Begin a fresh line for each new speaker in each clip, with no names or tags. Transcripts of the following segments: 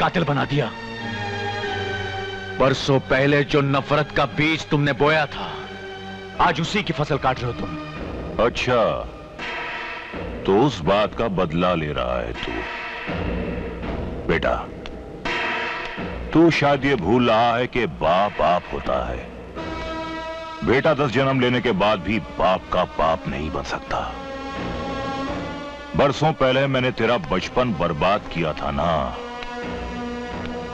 कातिल बना दिया। बरसों पहले जो नफरत का बीज तुमने बोया था, आज उसी की फसल काट रहे हो तुम।
अच्छा, तो उस बात का बदला ले रहा है तू। बेटा, तू शायद ये भूल रहा है कि बाप बाप होता है। बेटा 10 जन्म लेने के बाद भी बाप का बाप नहीं बन सकता। बरसों पहले मैंने तेरा बचपन बर्बाद किया था ना,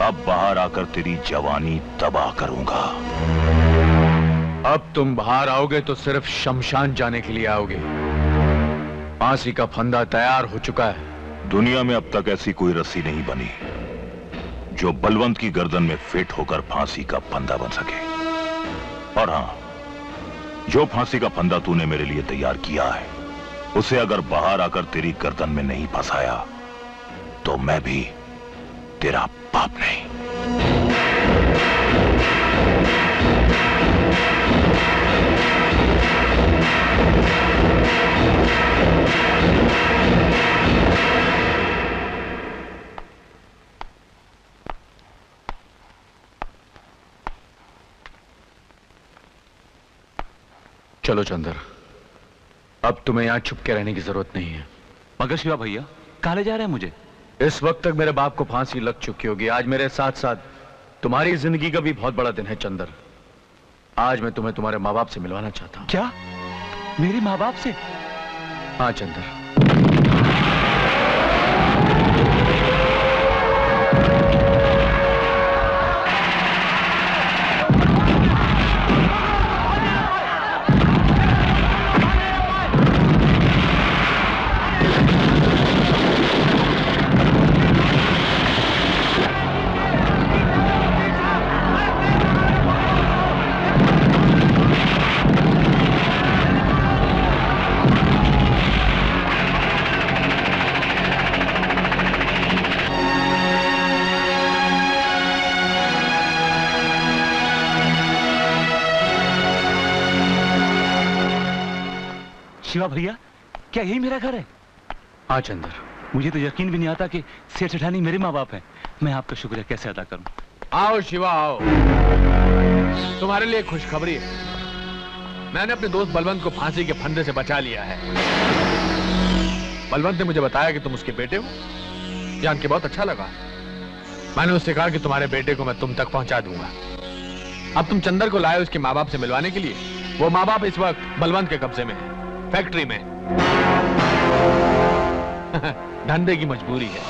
अब बाहर आकर तेरी जवानी तबाह करूंगा।
अब तुम बाहर आओगे तो सिर्फ शमशान जाने के लिए आओगे। फांसी का फंदा तैयार हो चुका है।
दुनिया में अब तक ऐसी कोई रस्सी नहीं बनी जो बलवंत की गर्दन में फिट होकर फांसी का फंदा बन सके। और हां, जो फांसी का फंदा तूने मेरे लिए तैयार किया है, उसे अगर बाहर आकर तेरी गर्दन में नहीं फंसाया तो मैं भी तेरा बाप नहीं।
चलो चंदर, अब तुम्हें यहां छुप के रहने की जरूरत नहीं है।
मगर शिवा भैया, कहां ले जा रहे हैं मुझे?
इस वक्त तक मेरे बाप को फांसी लग चुकी होगी। आज मेरे साथ साथ तुम्हारी जिंदगी का भी बहुत बड़ा दिन है चंदर। आज मैं तुम्हें तुम्हारे माँ बाप से मिलवाना चाहता हूं।
क्या? मेरे माँ बाप से?
हाँ चंदर।
शिवा भैया, क्या यही मेरा घर है?
हाँ चंदर।
मुझे तो यकीन भी नहीं आता कि सेठ सेठानी मेरे माँ बाप हैं। मैं आपका शुक्रिया कैसे अदा करूं?
आओ शिवा आओ, तुम्हारे लिए खुशखबरी है। मैंने अपने दोस्त बलवंत को फांसी के फंदे से बचा लिया है। बलवंत ने मुझे बताया कि तुम उसके बेटे हो। जान के बहुत अच्छा लगा। मैंने उससे कहा कि तुम्हारे बेटे को मैं तुम तक पहुंचा दूंगा। अब तुम चंदर को लाए उसके माँ बाप से मिलवाने के लिए। वो माँ बाप इस वक्त बलवंत के कब्जे में है, फैक्ट्री में। धंधे की मजबूरी है।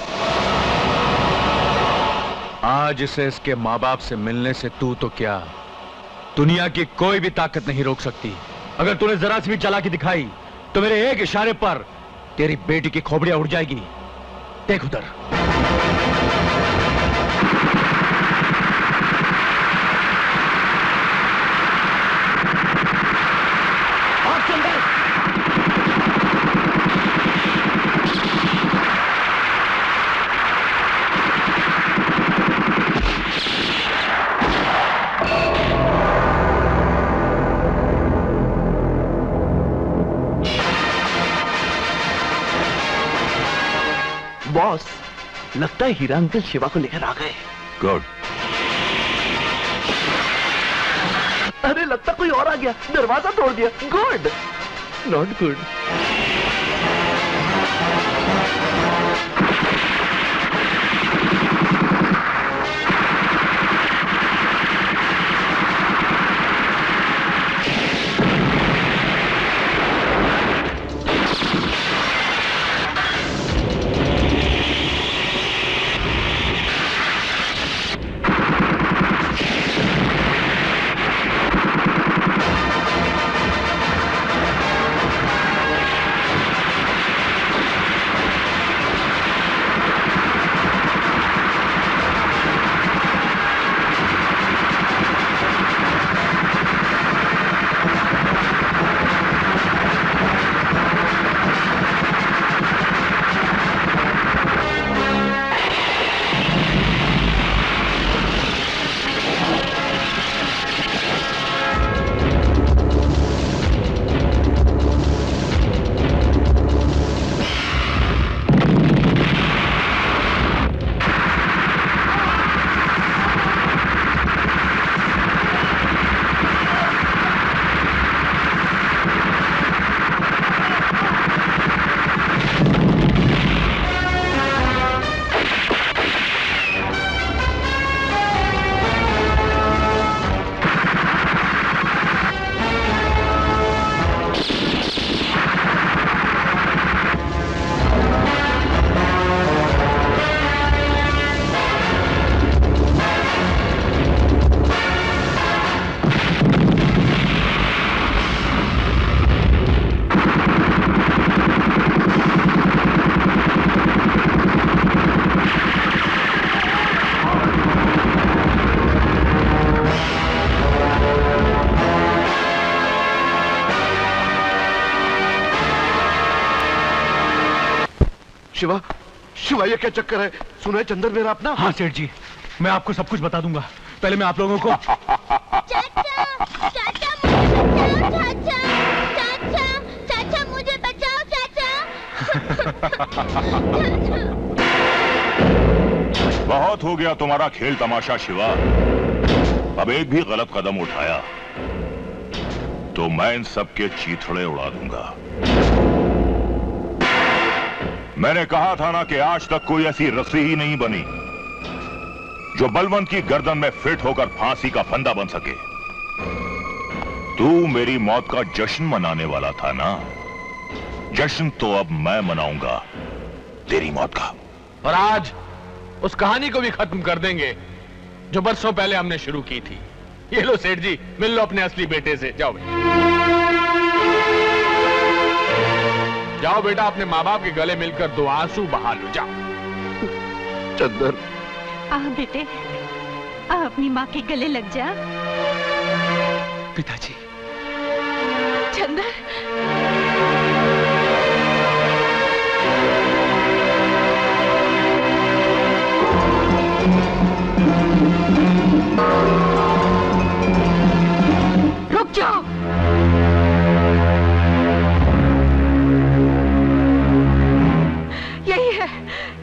आज इसे इसके माँ बाप से मिलने से तू तो क्या, दुनिया की कोई भी ताकत नहीं रोक सकती। अगर तूने जरा सी भी चालाकी दिखाई तो मेरे एक इशारे पर तेरी बेटी की खोपड़ियां उड़ जाएगी। देख उधर।
बॉस, लगता है हीरा अंकल शिवा को लेकर आ गए।
गुड।
अरे लगता कोई और आ गया, दरवाजा तोड़ दिया। Good, not good. Shiva, Shiva ये क्या चक्कर है? सुना है चंदन मेरा अपना?
हाँ सेठ जी, मैं आपको सब कुछ बता दूंगा। पहले मैं आप लोगों को
चाचा मुझे बचाओ चाचा।
बहुत हो गया तुम्हारा खेल तमाशा शिवा। अब एक भी गलत कदम उठाया तो मैं इन सबके चीथड़े उड़ा दूंगा। मैंने कहा था ना कि आज तक कोई ऐसी रस्सी ही नहीं बनी जो बलवंत की गर्दन में फिट होकर फांसी का फंदा बन सके। तू मेरी मौत का जश्न मनाने वाला था ना, जश्न तो अब मैं मनाऊंगा तेरी मौत का।
और आज उस कहानी को भी खत्म कर देंगे जो बरसों पहले हमने शुरू की थी। ये लो सेठ जी, मिल लो अपने असली बेटे से। जाओ बेटा, जाओ बेटा, अपने माँ बाप के गले मिलकर दो आंसू बहा लो। जाओ।
चंदन,
आ बेटे, आ अपनी माँ के गले लग जा।
पिताजी।
चंदन, रुक जाओ।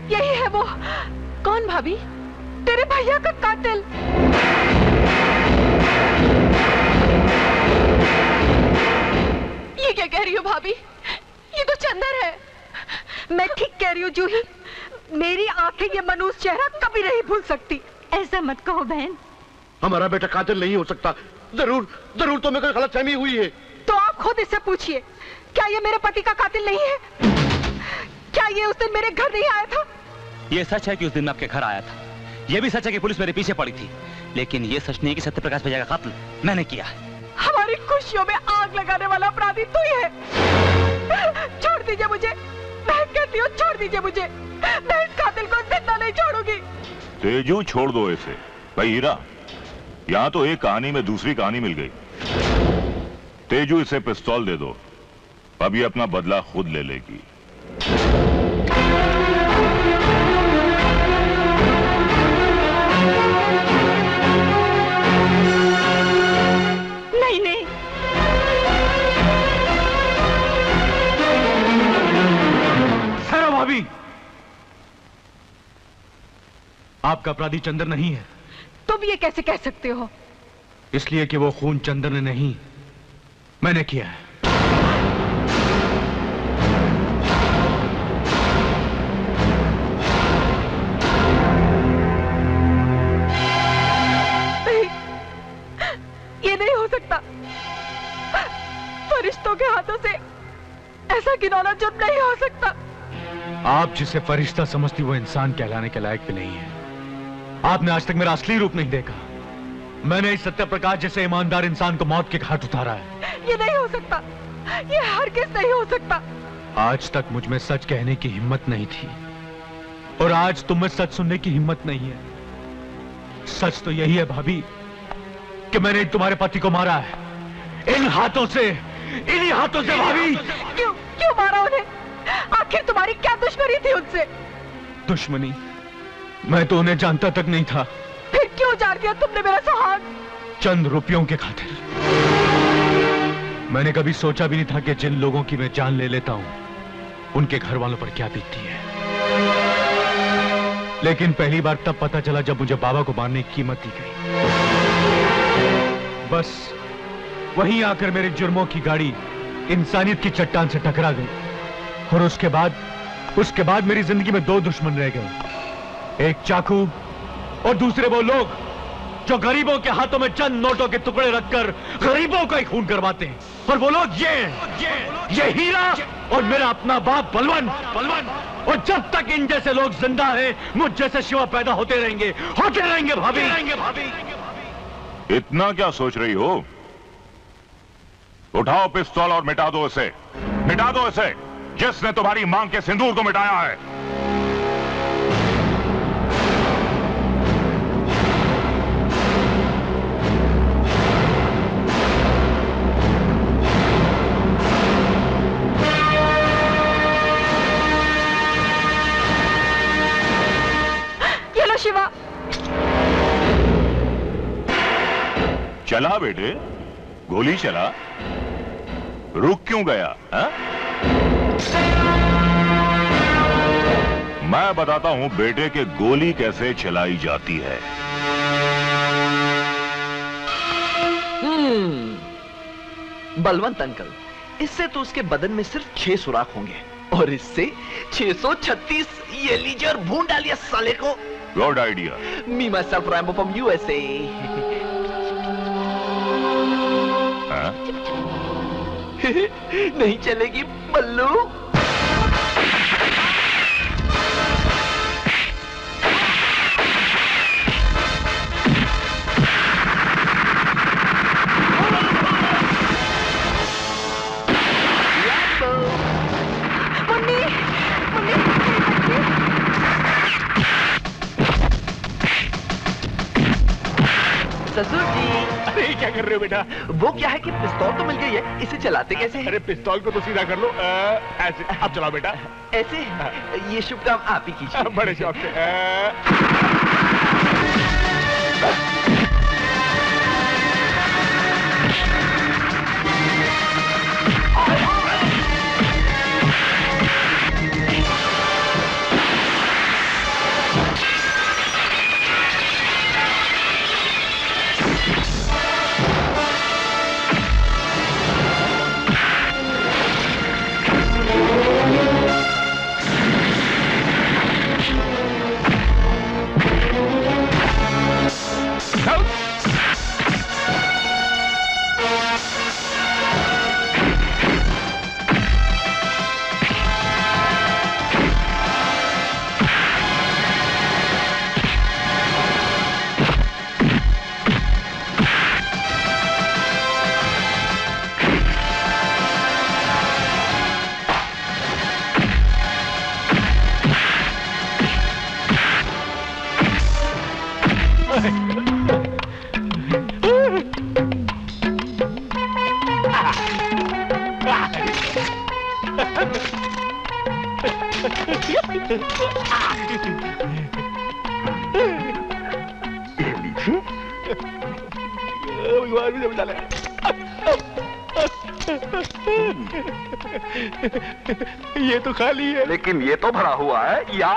यही है वो। कौन भाभी? तेरे भैया का कातिल। ये क्या कह रही हो भाभी? ये तो चंदन है। मैं ठीक कह रही हूँ जूही, मेरी आंखें ये मनूस चेहरा कभी नहीं भूल सकती। ऐसा मत कहो बहन।
हमारा बेटा कातिल नहीं हो सकता। जरूर जरूर तुम्हें कोई गलतफहमी हुई है।
तो आप खुद इससे पूछिए, क्या ये मेरे पति का कातिल नहीं है? क्या ये उस दिन मेरे घर नहीं आया था?
ये सच है कि उस दिन मैं आपके घर आया था। ये भी सच है कि पुलिस मेरे पीछे पड़ी थी। लेकिन ये सच नहीं है कि सत्यप्रकाश भैया का कत्ल मैंने किया है।
हमारी खुशियों में आग लगाने वाला अपराधी तू ही है। छोड़ दीजिए मुझे, मैं कहती हूँ छोड़ दीजिए मुझे। मैं इस कातिल को जिंदा नहीं छोड़ूंगी।
तेजू छोड़ दो इसे। भाई हीरा, यहां तो एक कहानी में दूसरी कहानी मिल गई। तेजू इसे पिस्तौल दे दो, अब ये अपना बदला खुद ले लेगी।
नहीं नहीं,
ठहरो भाभी, आपका अपराधी चंदन नहीं है।
तुम ये कैसे कह सकते हो?
इसलिए कि वो खून चंदन ने नहीं, मैंने किया है।
नहीं, ये नहीं हो सकता। फरिश्तों के हाथों से ऐसा घिनौना जुर्म नहीं हो सकता।
आप जिसे फरिश्ता समझती वो इंसान कहलाने के लायक भी नहीं है। आपने आज तक मेरा असली रूप नहीं देखा। मैंने इस सत्यप्रकाश जैसे ईमानदार इंसान को मौत के घाट उतारा है।
ये नहीं हो सकता, ये हरगिज़ नहीं हो सकता।
आज तक मुझ में सच कहने की हिम्मत नहीं थी और आज तुम में सच सुनने की हिम्मत नहीं है। सच तो यही है भाभी कि मैंने तुम्हारे पति को मारा है इन हाथों से, इन्हीं हाथों से भाभी।
क्यों क्यों मारा उन्हें? आखिर तुम्हारी क्या दुश्मनी थी उनसे?
दुश्मनी? मैं तो उन्हें जानता तक नहीं था।
फिर क्यों जार दिया तुमने मेरा सुहाग?
चंद रुपयों के खातिर। मैंने कभी सोचा भी नहीं था कि जिन लोगों की मैं जान ले लेता हूं उनके घर वालों पर क्या बीतती है। लेकिन पहली बार तब पता चला जब मुझे बाबा को मारने की कीमत दी गई। बस वहीं आकर मेरे जुर्मों की गाड़ी इंसानियत की चट्टान से टकरा गई और उसके बाद मेरी जिंदगी में दो दुश्मन रह गए। एक चाकू और दूसरे वो लोग जो गरीबों के हाथों में चंद नोटों के टुकड़े रखकर गरीबों का ही खून करवाते हैं। और वो लोग ये हीरा और मेरा अपना बाप बलवंत। और जब तक इन जैसे लोग जिंदा हैं, मुझ जैसे शिवा पैदा होते रहेंगे भाभी।
इतना क्या सोच रही हो? उठाओ पिस्तौल और मिटा दो इसे। मिटा दो इसे, जिसने तुम्हारी मांग के सिंदूर को मिटाया है। चला बेटे, गोली चला। रुक क्यों गया हा? मैं बताता हूं बेटे के गोली कैसे चलाई जाती है।
बलवंत अंकल, इससे तो उसके बदन में सिर्फ 6 सुराख होंगे और इससे 636। ये लीजिए और भून डालिए साले को।
Good idea.
Me my self Rambo from USA। नहीं चलेगी बल्लू। ससुर जी,
अरे क्या कर रहे हो बेटा?
वो क्या है कि पिस्तौल तो मिल गई है, इसे चलाते कैसे हैं?
अरे पिस्तौल को तो सीधा कर लो। ऐसे अब चलाओ बेटा।
ऐसे? ये शुभ काम आप ही कीजिए।
बड़े शौक से। ये तो खाली है।
लेकिन ये तो भरा हुआ है या।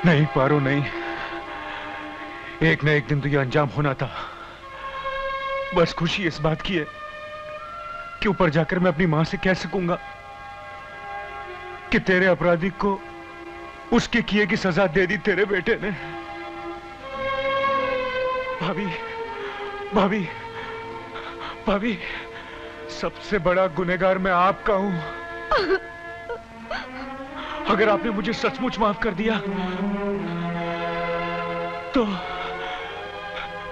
नहीं पारो, नहीं। एक न एक दिन तो ये अंजाम होना था। बस खुशी इस बात की है कि ऊपर जाकर मैं अपनी मां से कह सकूंगा कि तेरे अपराधी को उसके किए की सजा दे दी तेरे बेटे ने। भाभी, भाभी, भाभी, सबसे बड़ा गुनहगार मैं आपका हूं। अगर आपने मुझे सचमुच माफ कर दिया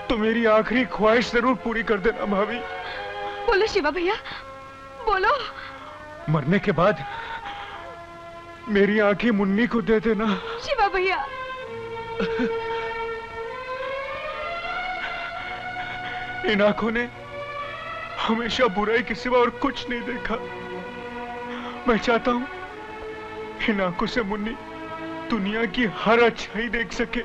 तो मेरी आखिरी ख्वाहिश जरूर पूरी कर देना भाभी।
बोलो शिवा भैया, बोलो।
मरने के बाद मेरी आंखें मुन्नी को दे देना।
शिवा भैया।
इन आंखों ने हमेशा बुराई के सिवा और कुछ नहीं देखा। मैं चाहता हूं इन आंखों से मुन्नी दुनिया की हर अच्छाई देख सके।